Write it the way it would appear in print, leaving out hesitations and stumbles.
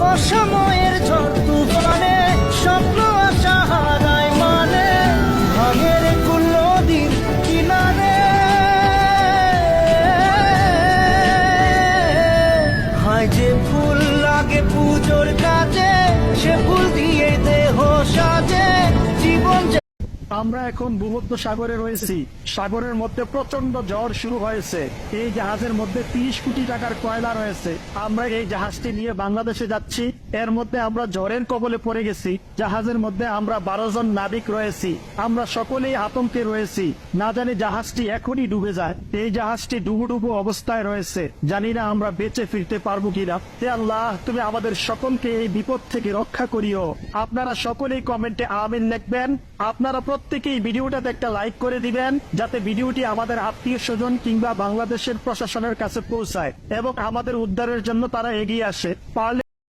অসময়ের ঝড় তুফানে স্বপ্ন আশা হারায় মানে ভাঙের কুল নদীর কিনারে হায় যে ফুল লাগে পুজোর কাজে সে ফুল দিয়ে দেহ সাজে জীবন। আমরা এখন ভূমধ্য সাগরে রয়েছি। সাগরের মধ্যে প্রচন্ড ঝড় শুরু হয়েছে। এই জাহাজের মধ্যে 30 কোটি টাকার কয়লা রয়েছে। আমরা এই জাহাজটি নিয়ে বাংলাদেশে যাচ্ছি। এর মধ্যে আমরা ঝড়ের কবলে পড়ে গেছি। জাহাজের মধ্যে আমরা 12 জন নাবিক রয়েছি। আমরা সকলেই আতঙ্কে রয়েছি, না জানি জাহাজটি এখনই ডুবে যায়। এই জাহাজটি ডুবুডুবু অবস্থায় রয়েছে, জানি না আমরা বেঁচে ফিরতে পারবো কিনা। হে আল্লাহ, তুমি আমাদের সকলকে এই বিপদ থেকে রক্ষা করিও। আপনারা সকলেই কমেন্টে আমিন লিখবেন। আপনারা প্রত্যেকেই ভিডিওটাতে একটা লাইক করে দিবেন, যাতে ভিডিওটি আমাদের আত্মীয় স্বজন কিংবা বাংলাদেশের প্রশাসনের কাছে পৌঁছায় এবং আমাদের উদ্ধারের জন্য তারা এগিয়ে আসে। পারলে